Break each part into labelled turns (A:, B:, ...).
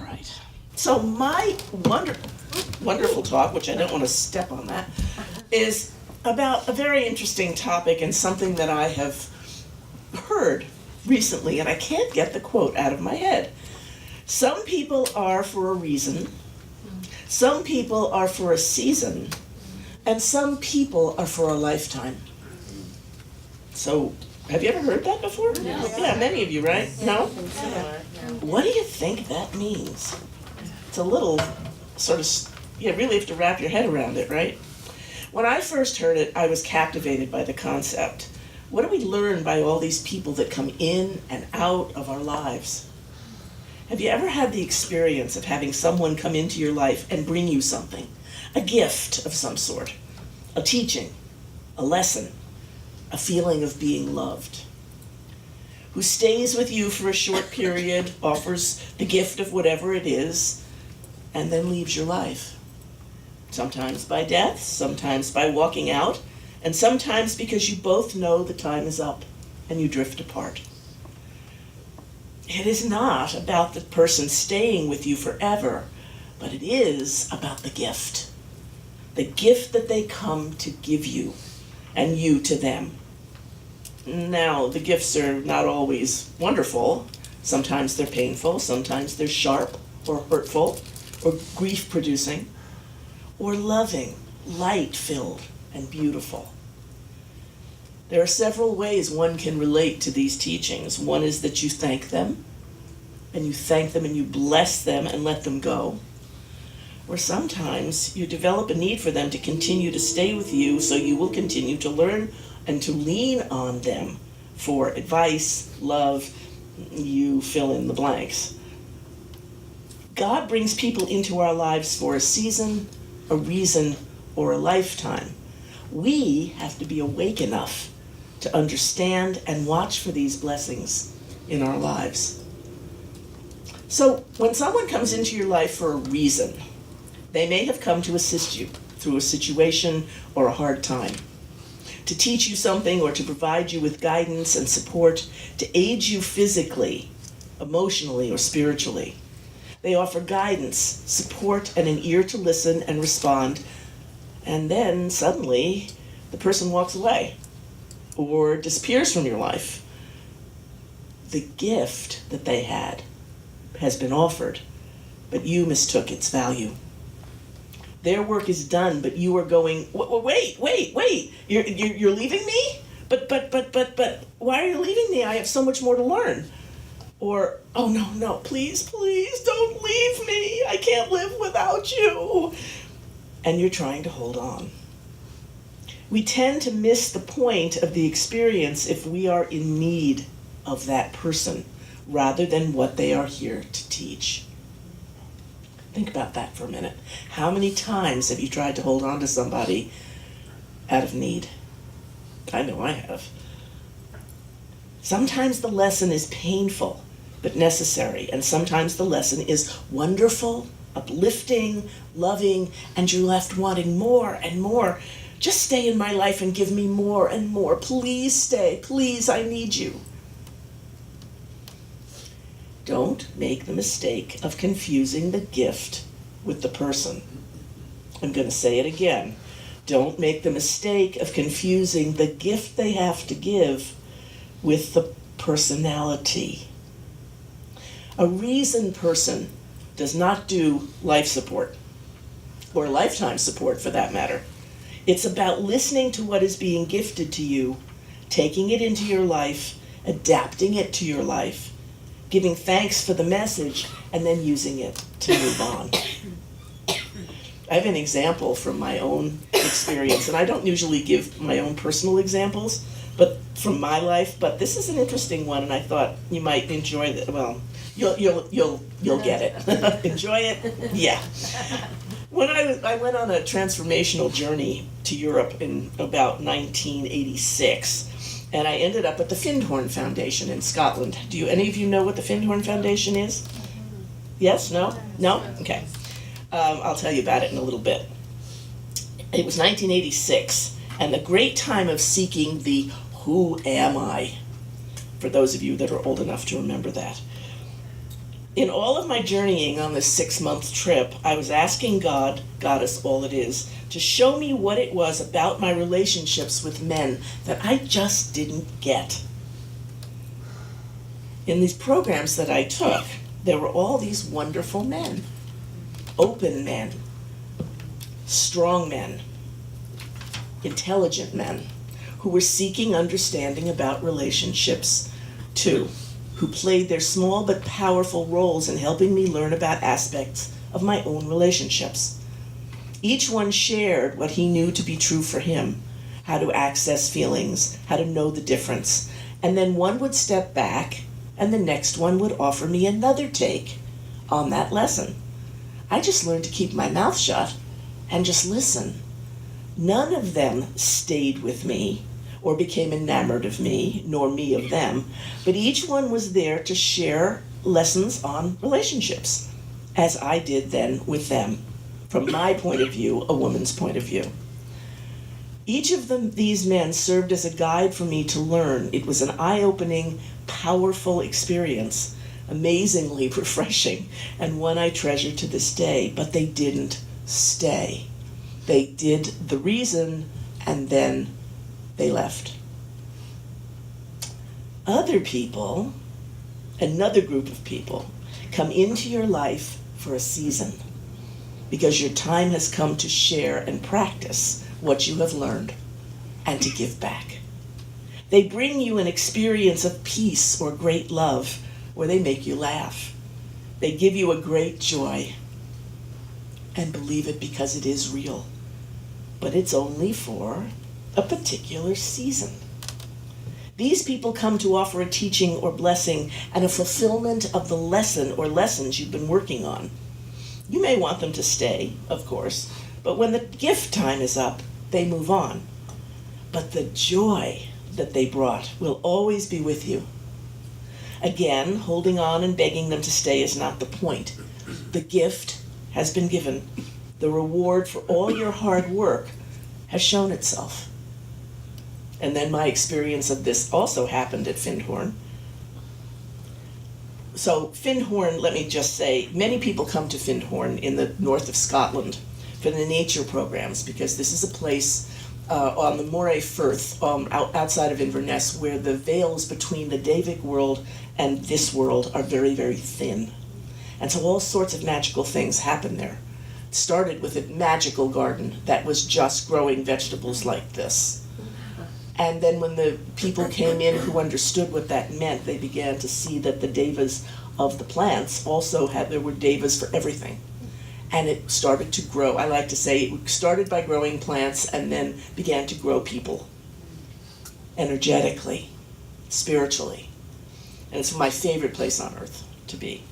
A: right. So my wonderful talk, which I don't want to step on that, is about a very interesting topic and something that I have heard recently, and I can't get the quote out of my head. Some people are for a reason, some people are for a season, and some people are for a lifetime. So, have you ever heard that before?
B: No.
A: Yeah, many of you, right? No?
B: Similar, yeah.
A: What do you think that means? It's a little sort of, you really have to wrap your head around it, right? When I first heard it, I was captivated by the concept. What do we learn by all these people that come in and out of our lives? Have you ever had the experience of having someone come into your life and bring you something? A gift of some sort, a teaching, a lesson, a feeling of being loved, who stays with you for a short period, offers the gift of whatever it is, and then leaves your life. Sometimes by death, sometimes by walking out, and sometimes because you both know the time is up and you drift apart. It is not about the person staying with you forever, but it is about the gift that they come to give you, and you to them. Now, the gifts are not always wonderful. Sometimes they're painful, sometimes they're sharp or hurtful or grief-producing or loving, light-filled, and beautiful. There are several ways one can relate to these teachings. One is that you thank them and you bless them and let them go. Or sometimes you develop a need for them to continue to stay with you, so you will continue to learn and to lean on them for advice, love, you fill in the blanks. God brings people into our lives for a season, a reason, or a lifetime. We have to be awake enough to understand and watch for these blessings in our lives. So when someone comes into your life for a reason, they may have come to assist you through a situation or a hard time, to teach you something or to provide you with guidance and support, to aid you physically, emotionally, or spiritually. They offer guidance, support, and an ear to listen and respond, and then suddenly the person walks away or disappears from your life. The gift that they had has been offered, but you mistook its value. Their work is done, but you are going, wait, you're leaving me? But, why are you leaving me? I have so much more to learn. Or, oh no, please, don't leave me. I can't live without you. And you're trying to hold on. We tend to miss the point of the experience if we are in need of that person, rather than what they are here to teach. Think about that for a minute. How many times have you tried to hold on to somebody out of need? I know I have. Sometimes the lesson is painful, but necessary, and sometimes the lesson is wonderful, uplifting, loving, and you're left wanting more and more. Just stay in my life and give me more and more. Please stay. Please, I need you. Don't make the mistake of confusing the gift with the person. I'm going to say it again. Don't make the mistake of confusing the gift they have to give with the personality. A reasoned person does not do life support, or lifetime support for that matter. It's about listening to what is being gifted to you, taking it into your life, adapting it to your life, giving thanks for the message, and then using it to move on. I have an example from my own experience, and I don't usually give my own personal examples, but from my life. But this is an interesting one, and I thought you might enjoy it. Well, you'll get it. Enjoy it, yeah. When I went on a transformational journey to Europe in about 1986. And I ended up at the Findhorn Foundation in Scotland. Do any of you know what the Findhorn Foundation is? Yes? No? No? Okay. I'll tell you about it in a little bit. It was 1986, and the great time of seeking the who am I, for those of you that are old enough to remember that. In all of my journeying on this 6-month trip, I was asking God, Goddess, all it is, to show me what it was about my relationships with men that I just didn't get. In these programs that I took, there were all these wonderful men, open men, strong men, intelligent men, who were seeking understanding about relationships too, who played their small but powerful roles in helping me learn about aspects of my own relationships. Each one shared what he knew to be true for him, how to access feelings, how to know the difference, and then one would step back and the next one would offer me another take on that lesson. I just learned to keep my mouth shut and just listen. None of them stayed with me or became enamored of me, nor me of them, but each one was there to share lessons on relationships, as I did then with them, from my point of view, a woman's point of view. Each of these men served as a guide for me to learn. It was an eye-opening, powerful experience, amazingly refreshing, and one I treasure to this day, but they didn't stay. They did the reason, and then they left. Other people, another group of people, come into your life for a season because your time has come to share and practice what you have learned and to give back. They bring you an experience of peace or great love, or they make you laugh. They give you a great joy, and believe it because it is real. But it's only for a particular season. These people come to offer a teaching or blessing and a fulfillment of the lesson or lessons you've been working on. You may want them to stay, of course, but when the gift time is up, they move on. But the joy that they brought will always be with you. Again, holding on and begging them to stay is not the point. The gift has been given. The reward for all your hard work has shown itself. And then my experience of this also happened at Findhorn. So Findhorn, let me just say, many people come to Findhorn in the north of Scotland for the nature programs, because this is a place on the Moray Firth, outside of Inverness, where the veils between the Davic world and this world are very, very thin. And so all sorts of magical things happen there. It started with a magical garden that was just growing vegetables like this. And then when the people came in who understood what that meant, they began to see that the devas of the plants also there were devas for everything. And it started to grow. I like to say it started by growing plants and then began to grow people energetically, spiritually. And it's my favorite place on earth to be.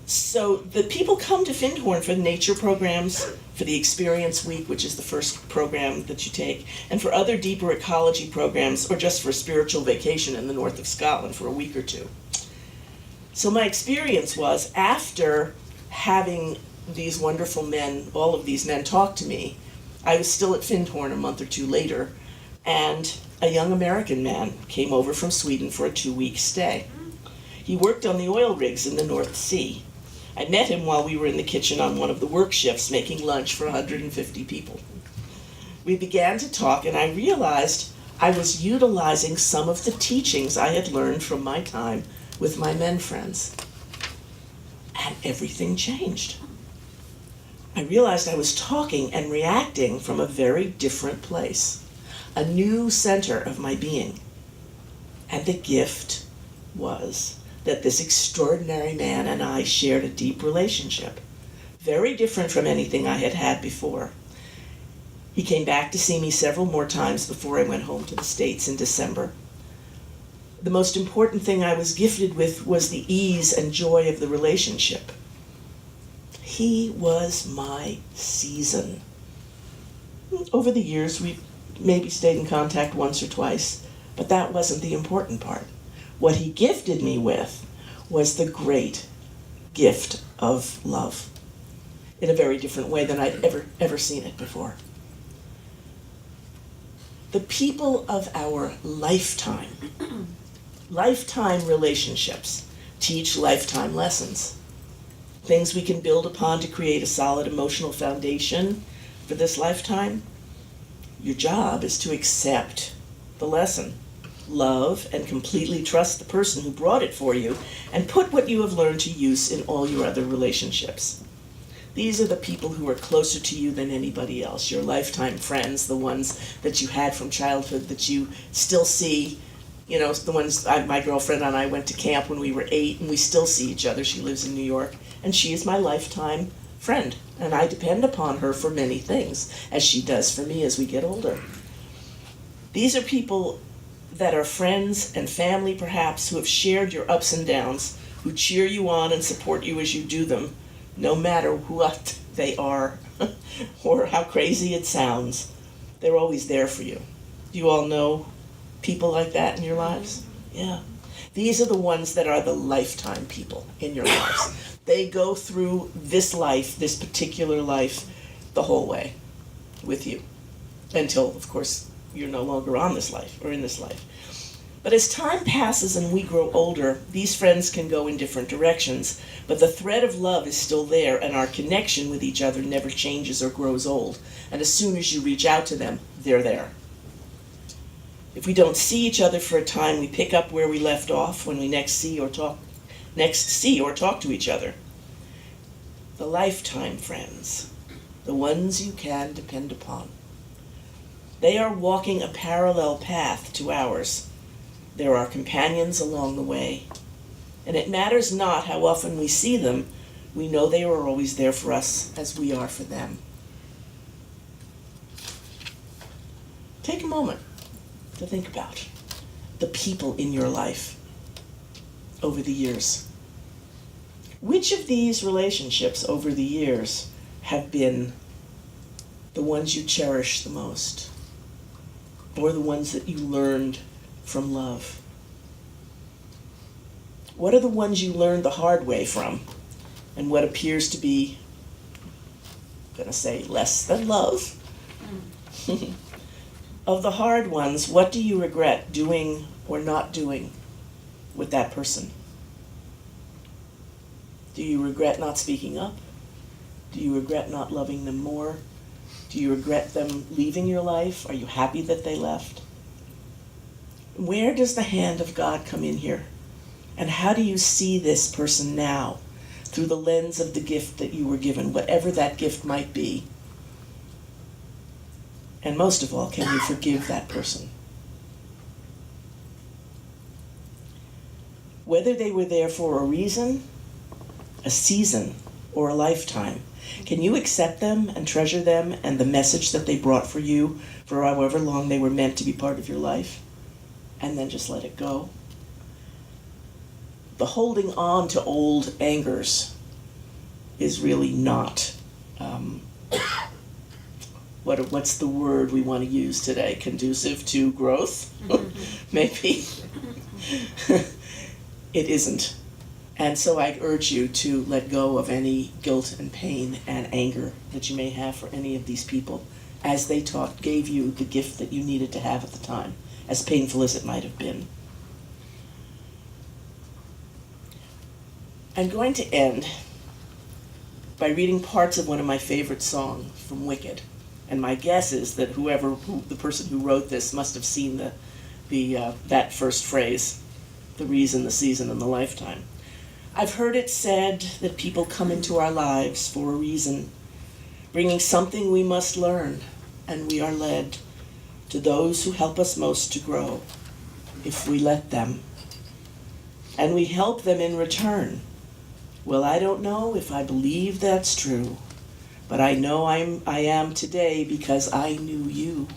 A: So the people come to Findhorn for the nature programs, for the Experience Week, which is the first program that you take, and for other deeper ecology programs, or just for a spiritual vacation in the north of Scotland for a week or two. So my experience was, after having these wonderful men, all of these men talk to me, I was still at Findhorn a month or two later, and a young American man came over from Sweden for a 2-week stay. He worked on the oil rigs in the North Sea. I met him while we were in the kitchen on one of the work shifts making lunch for 150 people. We began to talk, and I realized I was utilizing some of the teachings I had learned from my time with my men friends. And everything changed. I realized I was talking and reacting from a very different place, a new center of my being. And the gift was that this extraordinary man and I shared a deep relationship, very different from anything I had had before. He came back to see me several more times before I went home to the States in December. The most important thing I was gifted with was the ease and joy of the relationship. He was my season. Over the years, we've maybe stayed in contact once or twice, but that wasn't the important part. What he gifted me with was the great gift of love in a very different way than I'd ever seen it before. The people of our lifetime relationships, teach lifetime lessons, things we can build upon to create a solid emotional foundation for this lifetime. Your job is to accept the lesson, love, and completely trust the person who brought it for you, and put what you have learned to use in all your other relationships. These are the people who are closer to you than anybody else, your lifetime friends, the ones that you had from childhood that you still see. You know, the ones, my girlfriend and I went to camp when we were 8, and we still see each other. She lives in New York, and she is my lifetime friend, and I depend upon her for many things, as she does for me as we get older. These are people that are friends and family, perhaps, who have shared your ups and downs, who cheer you on and support you as you do them, no matter what they are or how crazy it sounds. They're always there for you. You all know people like that in your lives? Yeah. These are the ones that are the lifetime people in your lives. They go through this life, this particular life, the whole way with you, until, of course, you're no longer on this life or in this life. But as time passes and we grow older, these friends can go in different directions, but the thread of love is still there, and our connection with each other never changes or grows old. And as soon as you reach out to them, they're there. If we don't see each other for a time, we pick up where we left off when we next see or talk to each other. The lifetime friends, the ones you can depend upon. They are walking a parallel path to ours. They're our companions along the way. And it matters not how often we see them, we know they are always there for us as we are for them. Take a moment to think about the people in your life over the years. Which of these relationships over the years have been the ones you cherish the most, or the ones that you learned from love? What are the ones you learned the hard way from, and what appears to be, I'm going to say, less than love? Of the hard ones, what do you regret doing or not doing with that person? Do you regret not speaking up? Do you regret not loving them more? Do you regret them leaving your life? Are you happy that they left? Where does the hand of God come in here? And how do you see this person now through the lens of the gift that you were given, whatever that gift might be? And most of all, can you forgive that person? Whether they were there for a reason, a season, or a lifetime, can you accept them and treasure them and the message that they brought for you for however long they were meant to be part of your life, and then just let it go? The holding on to old angers is really not, what's the word we want to use today? Conducive to growth? Maybe. It isn't. And so I urge you to let go of any guilt and pain and anger that you may have for any of these people, as they gave you the gift that you needed to have at the time, as painful as it might have been. I'm going to end by reading parts of one of my favorite songs from Wicked. And my guess is that the person who wrote this must have seen that first phrase, the reason, the season, and the lifetime. I've heard it said that people come into our lives for a reason, bringing something we must learn, and we are led to those who help us most to grow, if we let them. And we help them in return. Well, I don't know if I believe that's true, but I know I am today because I knew you.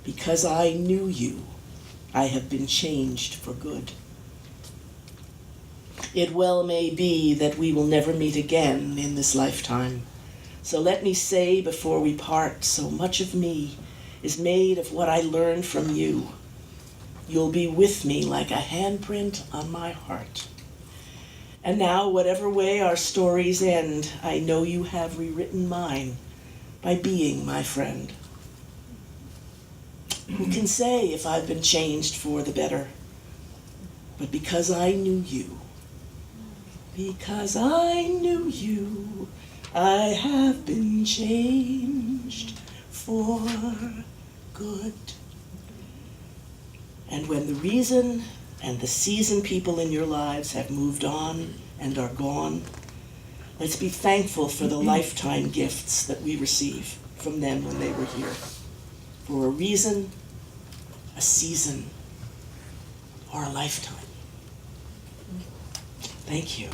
A: Because I knew you, I have been changed for good. It well may be that we will never meet again in this lifetime. So let me say before we part, so much of me is made of what I learned from you. You'll be with me like a handprint on my heart. And now, whatever way our stories end, I know you have rewritten mine by being my friend. Who can say if I've been changed for the better? But because I knew you, Because I knew you, I have been changed for good. And when the reason and the season people in your lives have moved on and are gone, let's be thankful for the lifetime gifts that we receive from them when they were here. For a reason, a season, or a lifetime. Thank you.